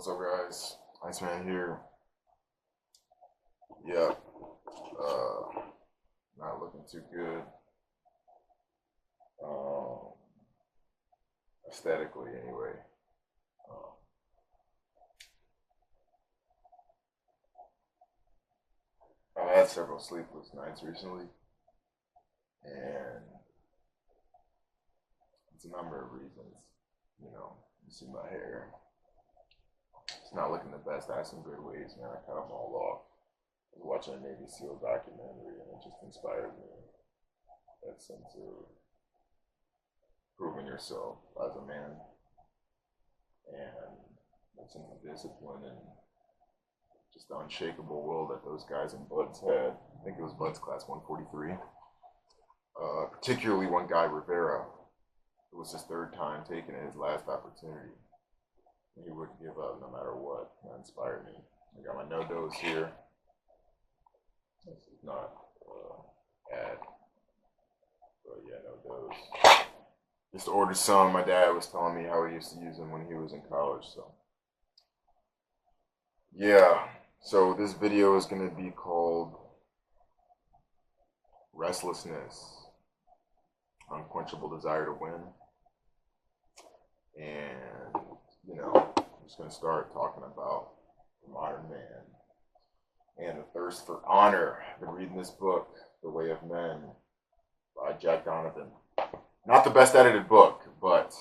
What's up, guys? Iceman here. Yep. Not looking too good. Um, Aesthetically, anyway. Um, I've had several sleepless nights recently, and it's a number of reasons. You see my hair. It's not looking the best. I have some good waves, man. I cut them all off. I was watching a Navy SEAL documentary, and it just inspired me. That sense of proving yourself as a man, and that sense of discipline, and just the unshakable will that those guys in Bud's had. I think it was Bud's class 143. Particularly one guy, Rivera. It was his third time taking it, his last opportunity. He wouldn't give up no matter what. That inspired me. I got my no-dose here. This is not ad, but yeah, no-dose. Just ordered some. My dad was telling me how he used to use them when he was in college. So yeah. So this video is going to be called Restlessness, Unquenchable Desire to Win. And, I'm just going to start talking about the modern man and the thirst for honor. I've been reading this book, The Way of Men, by Jack Donovan. Not the best edited book, but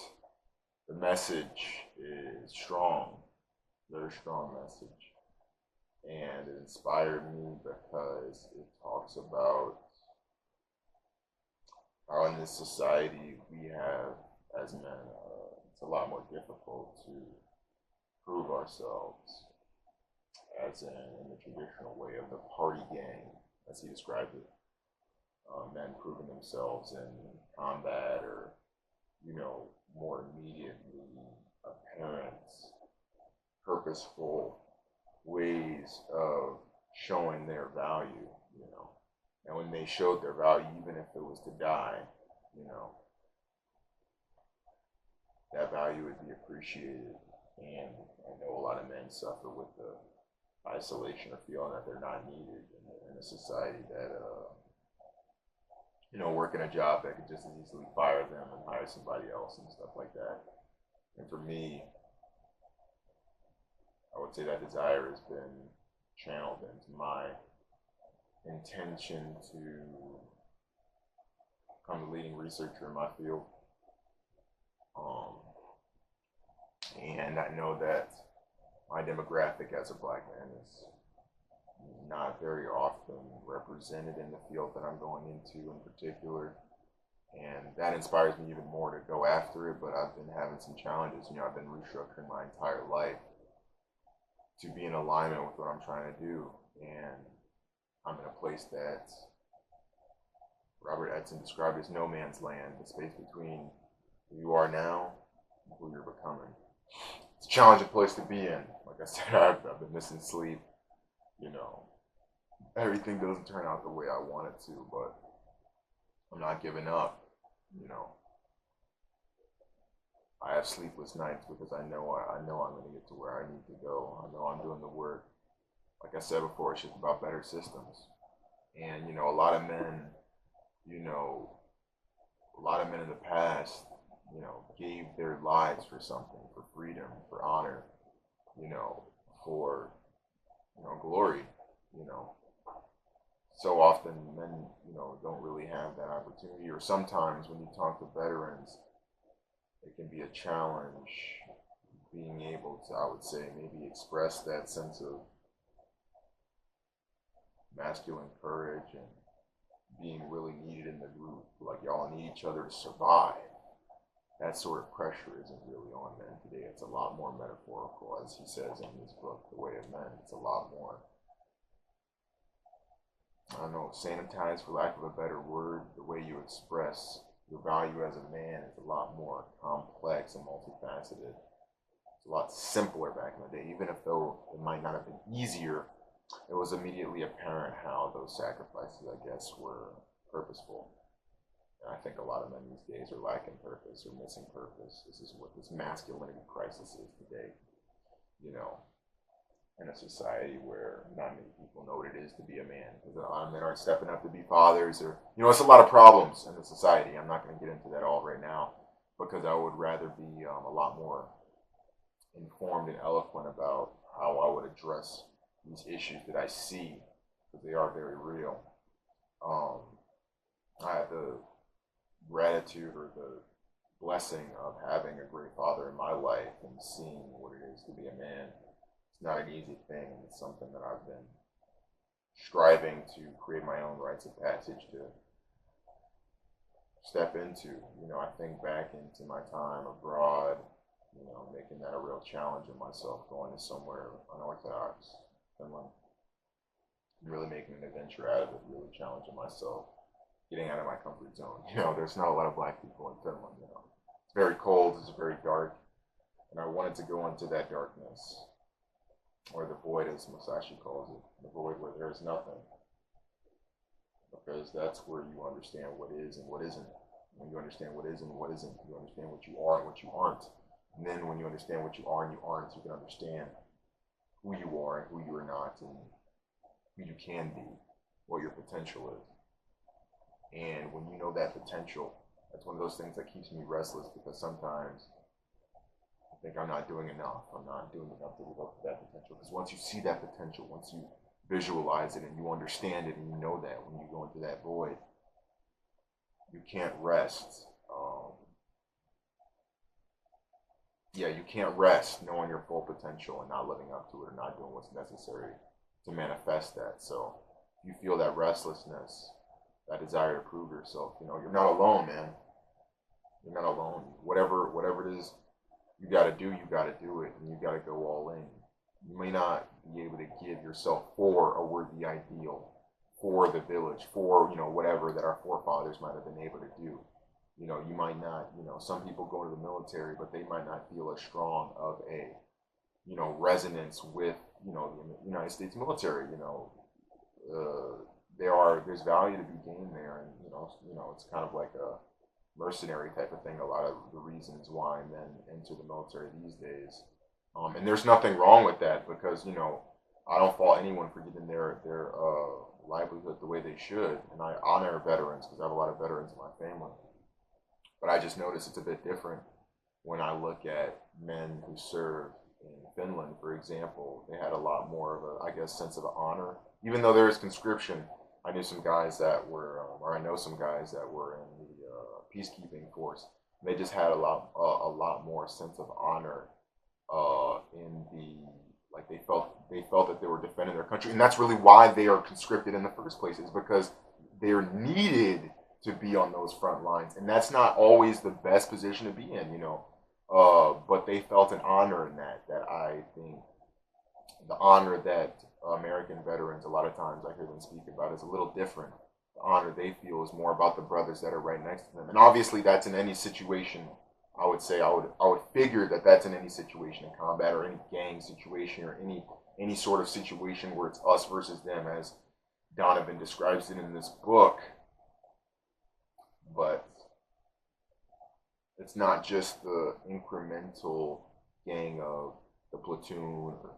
the message is strong. Very strong message. And it inspired me because it talks about how in this society we have, as men, it's a lot more difficult to prove ourselves, as in the traditional way of the party gang, as he described it. Men proving themselves in combat or, more immediately apparent, purposeful ways of showing their value, And when they showed their value, even if it was to die, that value would be appreciated. And I know a lot of men suffer with the isolation or feeling that they're not needed in a society that, working a job that could just as easily fire them and hire somebody else and stuff like that. And for me, I would say that desire has been channeled into my intention to become a leading researcher in my field. And I know that my demographic as a black man is not very often represented in the field that I'm going into in particular. And that inspires me even more to go after it, but I've been having some challenges. I've been restructuring my entire life to be in alignment with what I'm trying to do. And I'm in a place that Robert Edson described as no man's land, the space between who you are now and who you're becoming. It's a challenging place to be in. Like I said, I've been missing sleep. Everything doesn't turn out the way I want it to, but I'm not giving up. I have sleepless nights because I know I'm going to get to where I need to go. I know I'm doing the work. Like I said before, it's just about better systems. And, a lot of men, in the past, gave their lives for something, for freedom, for honor, for, glory, So often men, don't really have that opportunity. Or sometimes when you talk to veterans, it can be a challenge being able to, I would say, maybe express that sense of masculine courage and being really needed in the group. Like, y'all need each other to survive. That sort of pressure isn't really on men today. It's a lot more metaphorical, as he says in his book, The Way of Men. It's a lot more, I don't know, sanitized, for lack of a better word. The way you express your value as a man is a lot more complex and multifaceted. It's a lot simpler back in the day. Even if though it might not have been easier, it was immediately apparent how those sacrifices, I guess, were purposeful. And I think a lot of men these days are lacking purpose or missing purpose. This is what this masculinity crisis is today. you know, in a society where not many people know what it is to be a man. Because a lot of men aren't stepping up to be fathers, or it's a lot of problems in the society. I'm not going to get into that all right now, because I would rather be a lot more informed and eloquent about how I would address these issues that I see, because they are very real. Um, I had the gratitude or the blessing of having a great father in my life and seeing what it is to be a man. It's not an easy thing. It's something that I've been striving to create my own rites of passage to step into. I think back into my time abroad, making that a real challenge of myself, going to somewhere unorthodox, Finland, really making an adventure out of it, really challenging myself, getting out of my comfort zone. There's not a lot of black people in Finland. It's very cold, it's very dark, and I wanted to go into that darkness, or the void, as Musashi calls it, the void where there is nothing, because that's where you understand what is and what isn't. When you understand what is and what isn't, you understand what you are and what you aren't. And then when you understand what you are and you aren't, you can understand who you are and who you are not, and who you can be, what your potential is. And when you know that potential, that's one of those things that keeps me restless, because sometimes I think I'm not doing enough. I'm not doing enough to live up to that potential. Because once you see that potential, once you visualize it and you understand it and you know that, when you go into that void, you can't rest. You can't rest knowing your full potential and not living up to it, or not doing what's necessary to manifest that. So if you feel that restlessness, that desire to prove yourself, you're not alone, man. You're not alone. Whatever it is you got to do it, and you got to go all in. You may not be able to give yourself for a worthy ideal, for the village, for whatever that our forefathers might have been able to do. You might not. Some people go into the military, but they might not feel as strong of a resonance with the United States military. There's value to be gained there, and it's kind of like a mercenary type of thing. A lot of the reasons why men enter the military these days, and there's nothing wrong with that, because I don't fault anyone for getting their livelihood the way they should, and I honor veterans, because I have a lot of veterans in my family. But I just notice it's a bit different when I look at men who serve in Finland, for example. They had a lot more of a, sense of honor, even though there is conscription. I knew some guys that were, or I know some guys that were in the peacekeeping force. They just had a lot more sense of honor in the, like, they felt that they were defending their country, and that's really why they are conscripted in the first place, is because they're needed to be on those front lines, and that's not always the best position to be in, but they felt an honor in that I think the honor that American veterans, a lot of times I hear them speak about, is a little different. The honor they feel is more about the brothers that are right next to them, and obviously that's in any situation. I would say I would figure that that's in any situation in combat, or any gang situation, or any sort of situation where it's us versus them, as Donovan describes it in this book. But it's not just the incremental gang of the platoon, or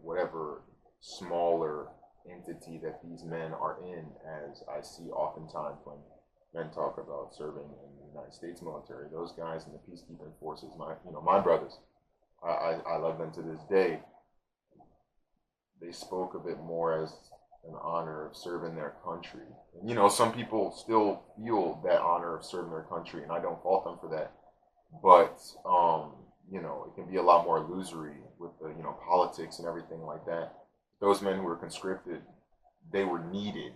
whatever smaller entity that these men are in, as I see oftentimes when men talk about serving in the United States military. Those guys in the peacekeeping forces, my brothers, I love them to this day. They spoke of it more as an honor of serving their country. And, some people still feel that honor of serving their country, and I don't fault them for that. But, it can be a lot more illusory with the, politics and everything like that. Those men who were conscripted, they were needed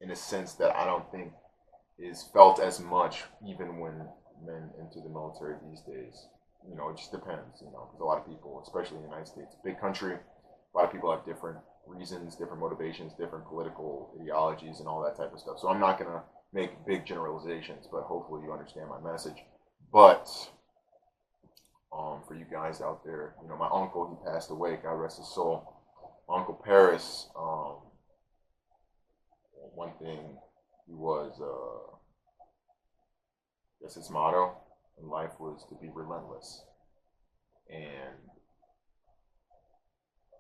in a sense that I don't think is felt as much, even when men enter the military these days. It just depends, because a lot of people, especially in the United States, big country, a lot of people have different reasons, different motivations, different political ideologies, and all that type of stuff. So I'm not going to make big generalizations, but hopefully you understand my message. But for you guys out there, my uncle, he passed away, God rest his soul. My Uncle Paris, one thing he was, I guess his motto in life was to be relentless. And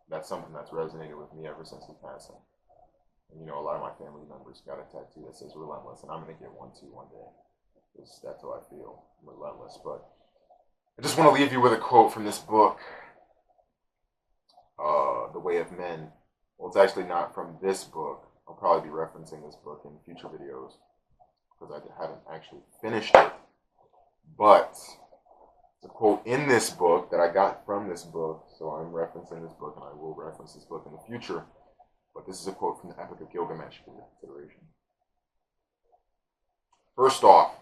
that's something that's resonated with me ever since his passing. And, you know, a lot of my family members got a tattoo that says Relentless, and I'm going to get one too one day. Because that's how I feel, relentless. But I just want to leave you with a quote from this book, The Way of Men. Well, it's actually not from this book. I'll probably be referencing this book in future videos because I haven't actually finished it. But it's a quote in this book that I got from this book, so I'm referencing this book, and I will reference this book in the future. But this is a quote from the Epic of Gilgamesh for your consideration. First off,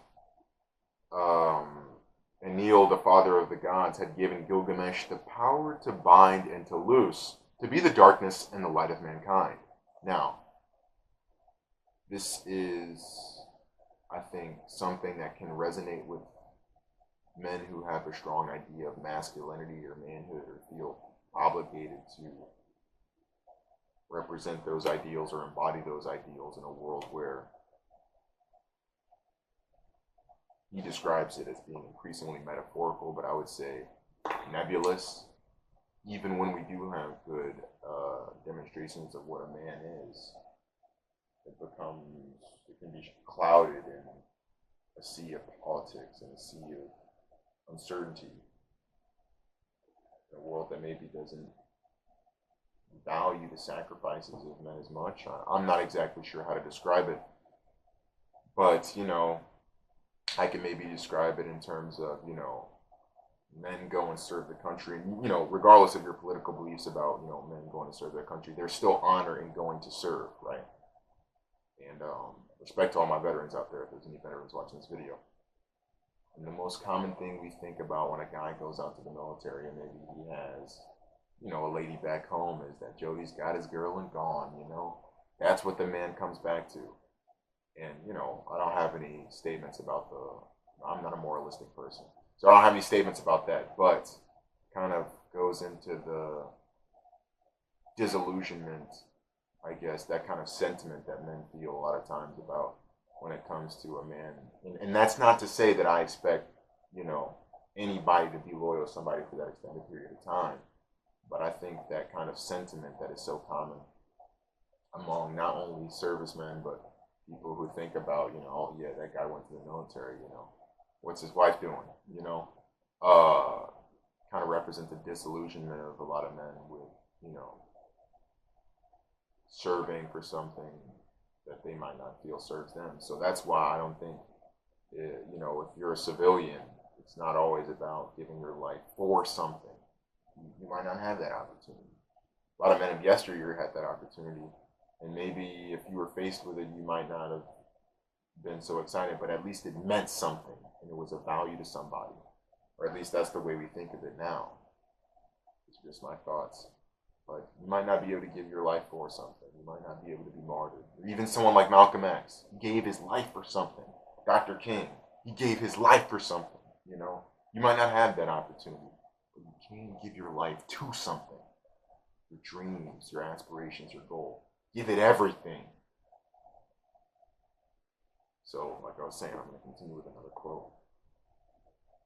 Enlil, the father of the gods, had given Gilgamesh the power to bind and to loose, to be the darkness and the light of mankind. Now, this is, I think, something that can resonate with men who have a strong idea of masculinity or manhood or feel obligated to represent those ideals or embody those ideals in a world where he describes it as being increasingly metaphorical, but I would say nebulous. Even when we do have good demonstrations of what a man is, it can be clouded in a sea of politics and a sea of uncertainty. In a world that maybe doesn't value the sacrifices of men as much. I'm not exactly sure how to describe it, but, you know, I can maybe describe it in terms of, you know, men go and serve the country, and, you know, regardless of your political beliefs about, you know, men going to serve their country, there's still honor in going to serve, right? And respect to all my veterans out there, if there's any veterans watching this video. And the most common thing we think about when a guy goes out to the military and maybe he has, you know, a lady back home is that Jody's got his girl and gone, you know? That's what the man comes back to. And, you know, I don't have any statements about I'm not a moralistic person. So I don't have any statements about that, but kind of goes into the disillusionment, I guess, that kind of sentiment that men feel a lot of times about when it comes to a man. And that's not to say that I expect, you know, anybody to be loyal to somebody for that extended period of time. But I think that kind of sentiment that is so common among not only servicemen, but people who think about, you know, oh yeah, that guy went to the military, you know, what's his wife doing, you know, kind of represents a disillusionment of a lot of men with, you know, serving for something that they might not feel serves them. So that's why I don't think, you know, if you're a civilian, it's not always about giving your life for something. You might not have that opportunity. A lot of men of yesteryear had that opportunity. And maybe if you were faced with it, you might not have been so excited, but at least it meant something and it was of value to somebody. Or at least that's the way we think of it now. It's just my thoughts. But you might not be able to give your life for something. You might not be able to be martyred. Or even someone like Malcolm X, he gave his life for something. Dr. King, he gave his life for something, you know. You might not have that opportunity, but you can give your life to something. Your dreams, your aspirations, your goal. Give it everything. So, like I was saying, I'm going to continue with another quote.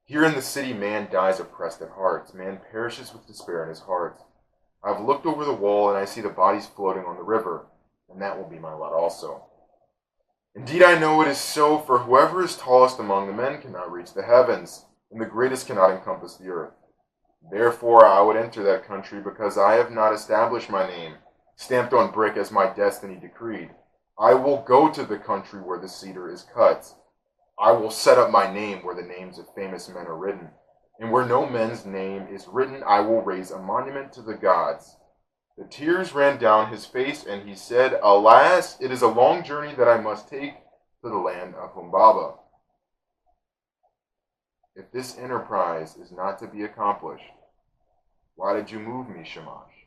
Here in the city, man dies oppressed at heart. Man perishes with despair in his heart. I've looked over the wall, and I see the bodies floating on the river, and that will be my lot also. Indeed, I know it is so, for whoever is tallest among the men cannot reach the heavens, and the greatest cannot encompass the earth. Therefore, I would enter that country, because I have not established my name, stamped on brick as my destiny decreed. I will go to the country where the cedar is cut. I will set up my name where the names of famous men are written. And where no man's name is written, I will raise a monument to the gods. The tears ran down his face, and he said, Alas, it is a long journey that I must take to the land of Humbaba. If this enterprise is not to be accomplished, why did you move me, Shamash?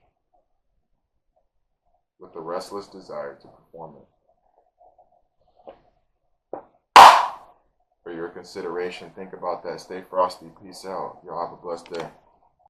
With the restless desire to perform it. For your consideration, think about that. Stay frosty. Peace out. Y'all have a blessed day.